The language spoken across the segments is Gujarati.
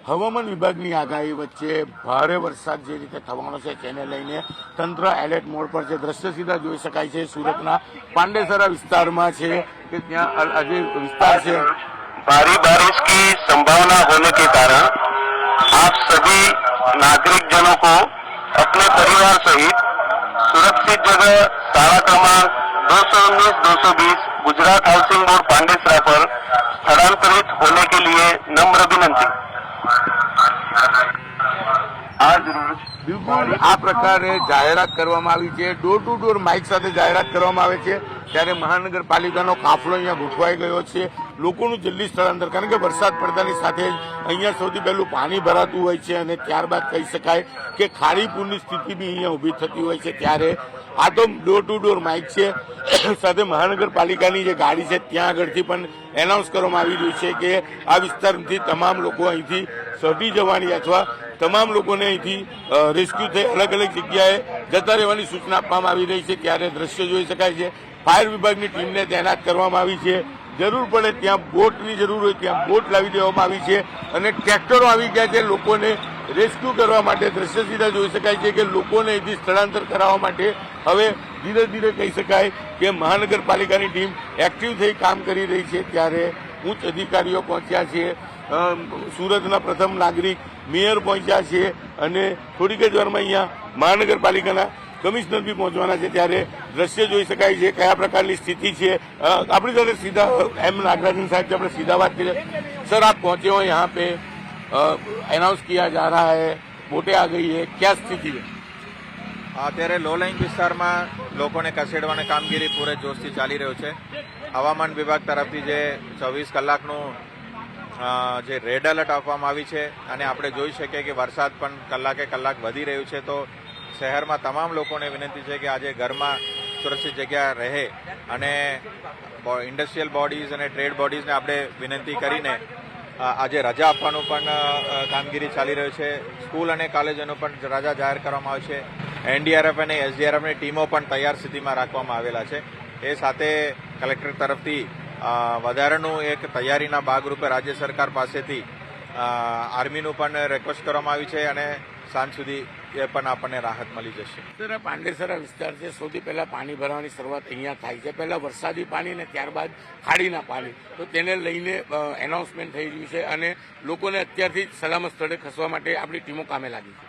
હવામાન વિભાગની આગાહી વચ્ચે ભારે વરસાદ જે રીતે થવાનો છે તેને લઈને તંત્ર એલર્ટ મોડ પર છે। દ્રશ્ય સીધા જોઈ શકાય છે સુરતના પાંડેસરા વિસ્તારમાં છે કે ત્યાં આજે વિસ્તાર છે भारी बारिश की संभावना होने के कारण आप सभी नागरिक जनों को अपने परिवार सहित सुरक्षित जगह शाला क्रमांक 219-220 गुजरात हाउसिंग बोर्ड पांडेसरा पर स्थलांतरित होने के लिए नम्र विनंती। आज रोज બિલકુલ આ પ્રકારે જાહેરાત કરવામાં આવી છે। ડોર ટુ ડોર માઇક સાથે જાહેરાત કરવામાં આવે છે ત્યારે મહાનગરપાલિકાનો કાફલો અહીંયા ગોઠવાઈ ગયો છે। લોકોનું જલ્દી સ્થળાંતર, કારણ કે વરસાદ પડતાની સાથે જ અહીંયા સૌથી પહેલું પાણી ભરાતું હોય છે અને ત્યારબાદ કહી શકાય કે ખાડી પૂરની સ્થિતિ બી અહીંયા ઊભી થતી હોય છે। ત્યારે આ તો ડોર ટુ ડોર માઇક છે સાથે મહાનગરપાલિકાની જે ગાડી છે ત્યાં આગળથી પણ એનાઉન્સ કરવામાં આવી રહ્યું છે કે આ વિસ્તારથી તમામ લોકો અહીંથી સટી જવાની અથવા તમામ લોકોને અહીંથી રેસ્ક્યુ થઈ અલગ અલગ જગ્યાએ જતા રહેવાની સૂચના આપવામાં આવી રહી છે। ત્યારે દ્રશ્ય જોઈ શકાય છે ફાયર વિભાગની ટીમને તૈનાત કરવામાં આવી છે। જરૂર પડે ત્યાં બોટની જરૂર હોય ત્યાં બોટ લાવી દેવામાં આવી છે અને ટ્રેક્ટરો આવી ગયા છે લોકોને રેસ્ક્યુ કરવા માટે। દ્રશ્ય સીધા જોઈ શકાય છે કે લોકોને અહીંથી સ્થળાંતર કરાવવા માટે હવે ધીરે ધીરે કહી શકાય કે મહાનગરપાલિકાની ટીમ એક્ટિવ થઈ કામ કરી રહી છે। ત્યારે ઉચ્ચ અધિકારીઓ પહોંચ્યા છે, સુરતના પ્રથમ નાગરિક મેયર પહોંચ્યા છે અને થોડીક જ વારમાં અહીંયા મહાનગરપાલિકાના કમિશનર બી પહોંચવાના છે। ત્યારે દ્રશ્ય જોઈ શકાય છે કયા પ્રકારની સ્થિતિ છે। આપણી સાથે સીધા એમ नागराजन साहब से આપણે સીધા बात करें। सर आप पहुंचे हो यहाँ पे, अनाउंस किया जा रहा है, बोटें आ गई है, क्या स्थिति है? અત્યારે લો લાઇન વિસ્તારમાં લોકોને ખસેડવાની કામગીરી પૂરે જોશથી ચાલી રહ્યું છે। હવામાન વિભાગ તરફથી જે 24 કલાકનું જે રેડ એલર્ટ આપવામાં આવી છે અને આપણે જોઈ શકીએ કે વરસાદ પણ કલાકે કલાક વધી રહ્યું છે। તો શહેરમાં તમામ લોકોને વિનંતી છે કે આજે ઘરમાં સુરક્ષિત જગ્યા રહે અને ઇન્ડસ્ટ્રીયલ બોડીઝ અને ટ્રેડ બોડીઝને આપણે વિનંતી કરીને આજે રજા આપવાનું પણ કામગીરી ચાલી રહ્યું છે। સ્કૂલ અને કોલેજોનો પણ રજા જાહેર કરવામાં આવે છે। એનડીઆરએફ અને એસડીઆરએફની ટીમો પણ તૈયાર સ્થિતિમાં રાખવામાં આવેલા છે। એ સાથે કલેક્ટર તરફથી વધારાનું એક તૈયારીના ભાગરૂપે રાજ્ય સરકાર પાસેથી આર્મીનું પણ રિક્વેસ્ટ કરવામાં આવી છે અને સાંજ સુધી એ પણ આપણને રાહત મળી જશે। સર આ પાંડેસરા વિસ્તાર છે, સૌથી પહેલા પાણી ભરવાની શરૂઆત અહીંયા થાય છે, પહેલા વરસાદી પાણી અને ત્યારબાદ ખાડીના પાણી, તો તેને લઈને એનાઉન્સમેન્ટ થઈ રહ્યું છે અને લોકોને અત્યારથી સલામત સ્થળે ખસવા માટે આપણી ટીમો કામે લાગી છે।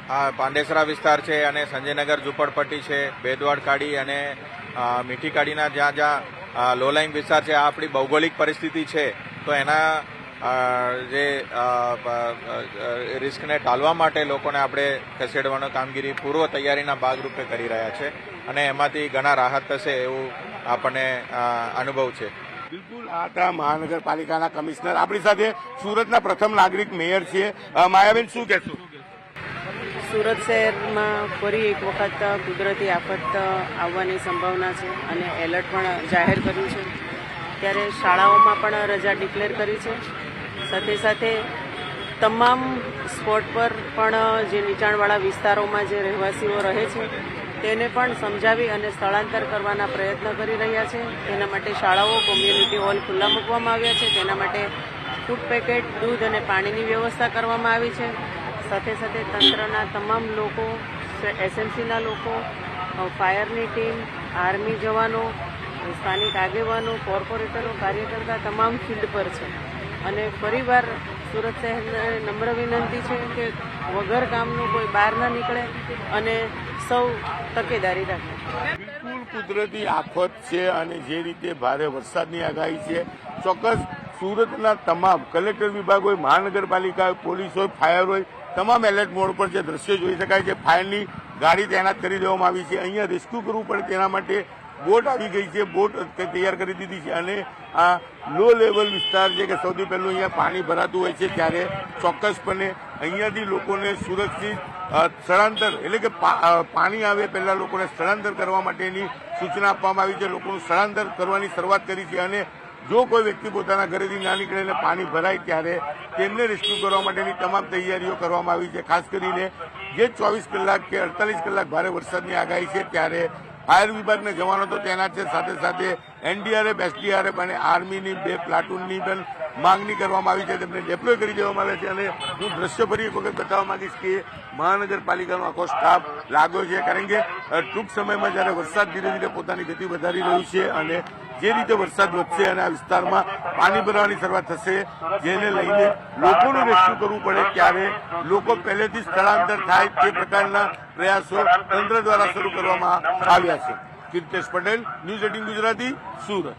હા, પાંડેસરા વિસ્તાર છે અને સંજયનગર ઝુંપડપટ્ટી છે, બેદવાડ ખાડી અને મીઠી ખાડીના જ્યાં જ્યાં લો લાઇન વિસ્તાર છે, આ આપણી ભૌગોલિક પરિસ્થિતિ છે તો એના જે રિસ્કને ટાળવા માટે લોકોને આપણે ખસેડવાની કામગીરી પૂર્વ તૈયારીના ભાગરૂપે કરી રહ્યા છે અને એમાંથી ઘણા રાહત થશે એવું આપણને અનુભવ છે। બિલકુલ, આ હતા મહાનગરપાલિકાના કમિશનર। આપણી સાથે સુરતના પ્રથમ નાગરિક મેયર છે માયાબેન, શું કહેશો? સુરત શહેરમાં ફરી એક વખત કુદરતી આફત આવવાની સંભાવના છે અને એલર્ટ પણ જાહેર કર્યું છે। ત્યારે શાળાઓમાં પણ રજા ડિક્લેર કરી છે। સાથે સાથે તમામ સ્પોટ પર પણ જે નીચાણવાળા વિસ્તારોમાં જે રહેવાસીઓ રહે છે તેને પણ સમજાવી અને સ્થળાંતર કરવાના પ્રયત્ન કરી રહ્યા છે। તેના માટે શાળાઓ, કોમ્યુનિટી હોલ ખુલ્લા મૂકવામાં આવ્યા છે। તેના માટે ફૂડ પેકેટ, દૂધ અને પાણીની વ્યવસ્થા કરવામાં આવી છે। સાથે સાથે તંત્રના તમામ લોકો, એસએમસીના લોકો, ફાયરની ટીમ, આર્મી જવાનો, સ્થાનિક આગેવાનો, કોર્પોરેટરો, કાર્યકર્તા તમામ ફિલ્ડ પર છે અને ફરીવાર સુરત શહેરને નમ્ર વિનંતી છે કે વગર કામનું કોઈ બહાર ન નીકળે અને સૌ તકેદારી રાખે। બિલકુલ કુદરતી આફત છે અને જે રીતે ભારે વરસાદની આગાહી છે, ચોક્કસ સુરતના તમામ કલેક્ટર વિભાગ હોય, મહાનગરપાલિકા હોય, પોલીસ હોય, ફાયર હોય, તમામ એલર્ટ મોડ પર છે। દ્રશ્ય જોઈ શકાય છે, ફાયરની ગાડી તૈનાત કરી દેવામાં આવી છે। અહીંયા રેસ્ક્યુ કરવું પડે તેના માટે બોટ આવી ગઈ છે, બોટ તૈયાર કરી દીધી છે અને આ લો લેવલ વિસ્તાર છે કે સૌથી પહેલું અહીંયા પાણી ભરાતું હોય છે। ત્યારે ચોક્કસપણે અહીંયાથી લોકોને સુરક્ષિત સ્થળાંતર, એટલે કે પાણી આવે પહેલા લોકોને સ્થળાંતર કરવા માટેની સૂચના આપવામાં આવી છે। લોકોનું સ્થળાંતર કરવાની શરૂઆત કરી છે અને જો કોઈ વ્યક્તિ પોતાના ઘરેથી ના નીકળે અને પાણી ભરાય ત્યારે તેમને રેસ્ક્યુ કરવા માટેની તમામ તૈયારીઓ કરવામાં આવી છે। ખાસ કરીને જે 24 કલાક કે 48 કલાક ભારે વરસાદની આગાહી છે ત્યારે ફાયર વિભાગના જવાનો તો તેના છે, સાથે સાથે એનડીઆરએફ, એસડીઆરએફ અને આર્મીની 2 પ્લાટૂનની પણ માંગણી કરવામાં આવી છે, તેમને ડેપ્લોય કરી દેવામાં આવે છે. અને હું દ્રશ્ય ફરી એક વખત બતાવવા માંગીશ કે મહાનગરપાલિકાનો આખો સ્ટાફ લાગ્યો છે, કારણ કે ટૂંક સમયમાં જ્યારે વરસાદ ધીરે ધીરે પોતાની ગતિ વધારી રહ્યું છે અને જે રીતે વરસાદ વધશે અને આ વિસ્તારમાં પાણી ભરવાની શરૂઆત થશે, જેને લઈને લોકોનું રેસ્ક્યુ કરવું પડે, ત્યારે લોકો પહેલેથી સ્થળાંતર થાય તે પ્રકારના પ્રયાસો તંત્ર દ્વારા શરૂ કરવામાં આવ્યા છે. કીર્તેશ પટેલ, ન્યૂઝ 18 ગુજરાતી, સુરત.